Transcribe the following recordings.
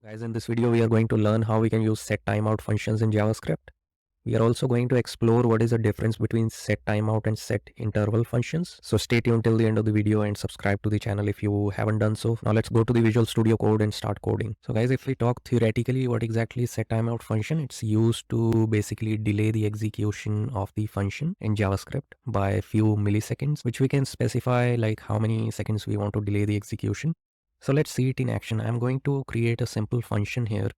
Guys, in this video, we are going to learn how we can use setTimeout functions in JavaScript. We are also going to explore what is the difference between setTimeout and setInterval functions. So stay tuned till the end of the video and subscribe to the channel if you haven't done so. Now let's go to the Visual Studio Code and start coding. So guys, if we talk theoretically, what exactly is setTimeout function? It's used to basically delay the execution of the function in JavaScript by a few milliseconds, which we can specify like how many seconds we want to delay the execution. So let's see it in action. I'm going to create a simple function here,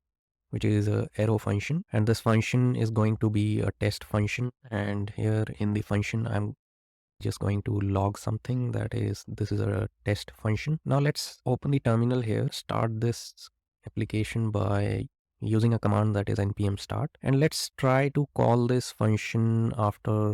which is a arrow function. And this function is going to be a test function. And here in the function, I'm just going to log something this is a test function. Now let's open the terminal here, start this application by using a command that is npm start. And let's try to call this function after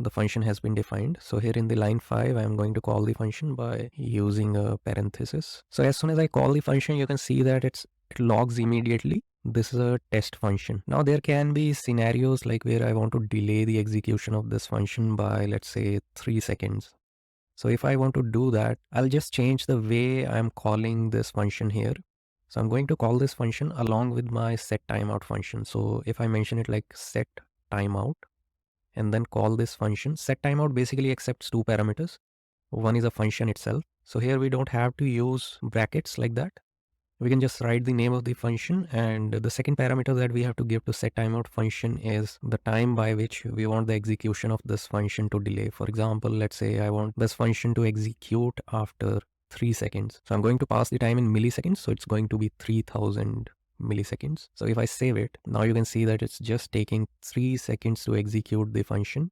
the function has been defined. So here in the line 5, I'm going to call the function by using a parenthesis. So as soon as I call the function, you can see that it logs immediately. This is a test function. Now there can be scenarios like where I want to delay the execution of this function by, let's say, 3 seconds. So if I want to do that, I'll just change the way I'm calling this function here. So I'm going to call this function along with my setTimeout function. So if I mention it like setTimeout and then call this function, setTimeout basically accepts two parameters. One is a function itself. So here we don't have to use brackets like that. We can just write the name of the function, and the second parameter that we have to give to setTimeout function is the time by which we want the execution of this function to delay. For example, let's say I want this function to execute after 3 seconds. So I'm going to pass the time in milliseconds. So it's going to be 3000 milliseconds. So if I save it, now you can see that it's just taking 3 seconds to execute the function.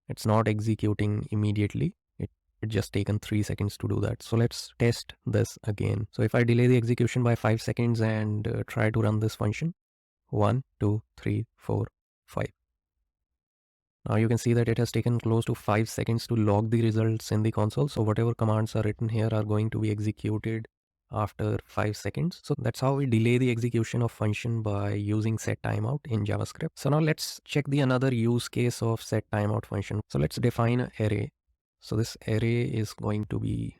It's not executing immediately. It just taken 3 seconds to do that. So let's test this again. So if I delay the execution by 5 seconds and try to run this function, 1, 2, 3, 4, 5. Now you can see that it has taken close to 5 seconds to log the results in the console. So whatever commands are written here are going to be executed after 5 seconds. So that's how we delay the execution of function by using setTimeout in JavaScript. So now let's check the another use case of setTimeout function. So let's define an array. So this array is going to be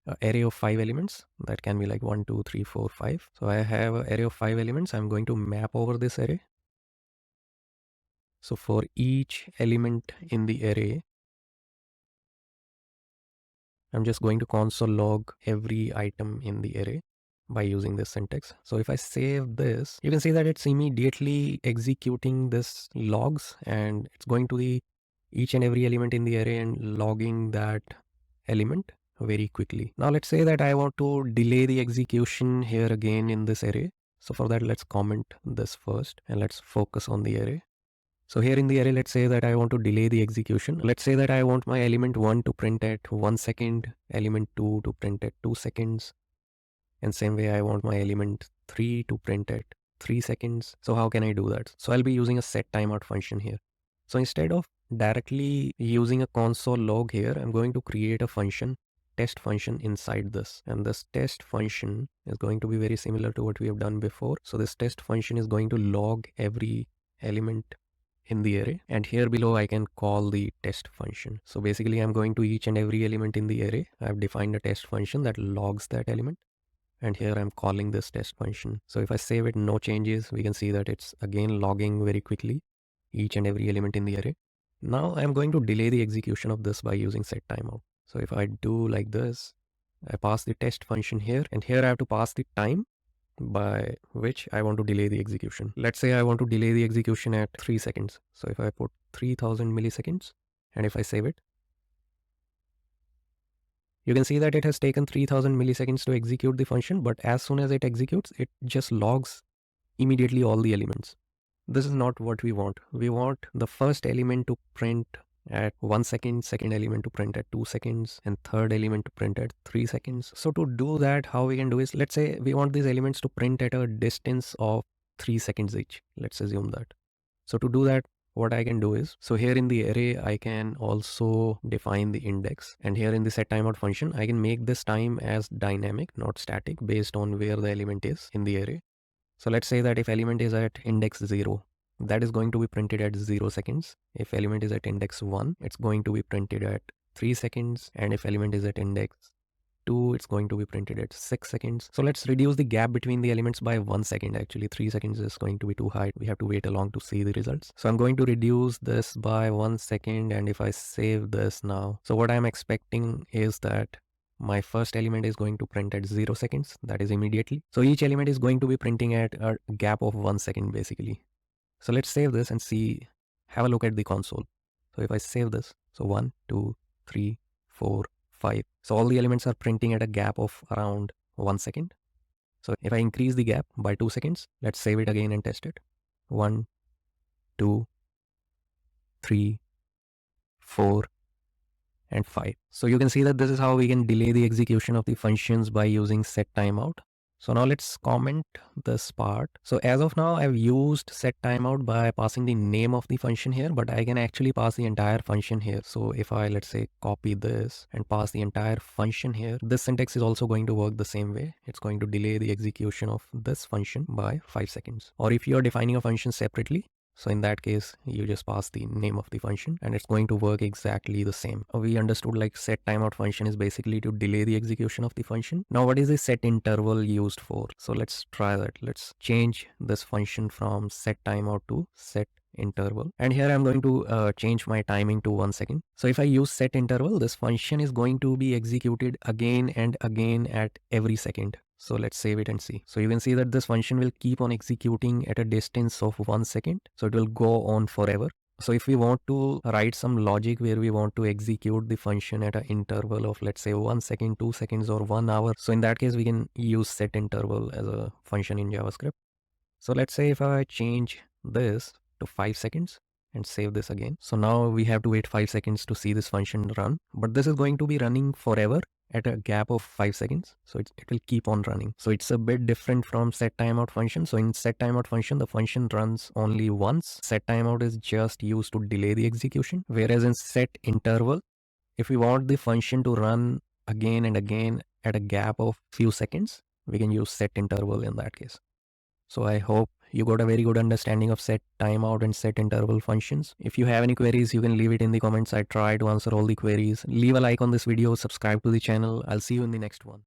an array of 5 elements. That can be like 1, 2, 3, 4, 5. So I have an array of 5 elements. I'm going to map over this array. So for each element in the array, I'm just going to console log every item in the array by using this syntax. So if I save this, you can see that it's immediately executing this logs, and it's going to the each and every element in the array and logging that element very quickly. Now let's say that I want to delay the execution here again in this array. So for that, let's comment this first and let's focus on the array. So here in the array, let's say that I want to delay the execution. Let's say that I want my element 1 to print at 1 second, element 2 to print at 2 seconds. And same way I want my element 3 to print at 3 seconds. So how can I do that? So I'll be using a setTimeout function here. So instead of directly using a console log here, I'm going to create a function, test function inside this. And this test function is going to be very similar to what we have done before. So this test function is going to log every element in the array, and here below I can call the test function. So basically I'm going to each and every element in the array. I've defined a test function that logs that element, and here I'm calling this test function. So if I save it, no changes, we can see that it's again logging very quickly each and every element in the array. Now I'm going to delay the execution of this by using setTimeout. So if I do like this, I pass the test function here, and here I have to pass the time by which I want to delay the execution. Let's say I want to delay the execution at 3 seconds. So if I put 3000 milliseconds and if I save it, you can see that it has taken 3000 milliseconds to execute the function, but as soon as it executes, it just logs immediately all the elements. This is not what we want. We want the first element to print at 1 second, second element to print at 2 seconds, and third element to print at 3 seconds. So to do that, how we can do is, let's say we want these elements to print at a distance of 3 seconds each. Let's assume that. So to do that, what I can do is, so here in the array, I can also define the index. And here in the setTimeout function, I can make this time as dynamic, not static, based on where the element is in the array. So let's say that if element is at index 0, that is going to be printed at 0 seconds. If element is at index 1, it's going to be printed at 3 seconds. And if element is at index 2, it's going to be printed at 6 seconds. So let's reduce the gap between the elements by 1 second. Actually 3 seconds is going to be too high. We have to wait along to see the results. So I'm going to reduce this by 1 second, and if I save this now, so what I'm expecting is that my first element is going to print at 0 seconds, that is immediately. So each element is going to be printing at a gap of 1 second basically. So let's save this and see, have a look at the console. So if I save this, so 1, 2, 3, 4, 5. So all the elements are printing at a gap of around 1 second. So if I increase the gap by 2 seconds, let's save it again and test it. 1, 2, 3, 4, and 5. So you can see that this is how we can delay the execution of the functions by using setTimeout. So now let's comment this part. So as of now, I've used setTimeout by passing the name of the function here, but I can actually pass the entire function here. So if I, let's say, copy this and pass the entire function here, this syntax is also going to work the same way. It's going to delay the execution of this function by 5 seconds. Or if you're defining a function separately, so in that case, you just pass the name of the function and it's going to work exactly the same. We understood like setTimeout function is basically to delay the execution of the function. Now what is the setInterval used for? So let's try that. Let's change this function from setTimeout to setInterval. And here I'm going to change my timing to 1 second. So if I use setInterval, this function is going to be executed again and again at every second. So let's save it and see. So you can see that this function will keep on executing at a distance of 1 second. So it will go on forever. So if we want to write some logic where we want to execute the function at an interval of, let's say, 1 second, 2 seconds, or 1 hour. So in that case, we can use setInterval as a function in JavaScript. So let's say if I change this to 5 seconds and save this again. So now we have to wait 5 seconds to see this function run, but this is going to be running forever at a gap of 5 seconds. So it will keep on running. So it's a bit different from setTimeout function. So in setTimeout function, the function runs only once. setTimeout is just used to delay the execution. Whereas in setInterval, if we want the function to run again and again at a gap of few seconds, we can use setInterval in that case. So I hope you got a very good understanding of setTimeout and setInterval functions. If you have any queries, you can leave it in the comments. I try to answer all the queries. Leave a like on this video, subscribe to the channel. I'll see you in the next one.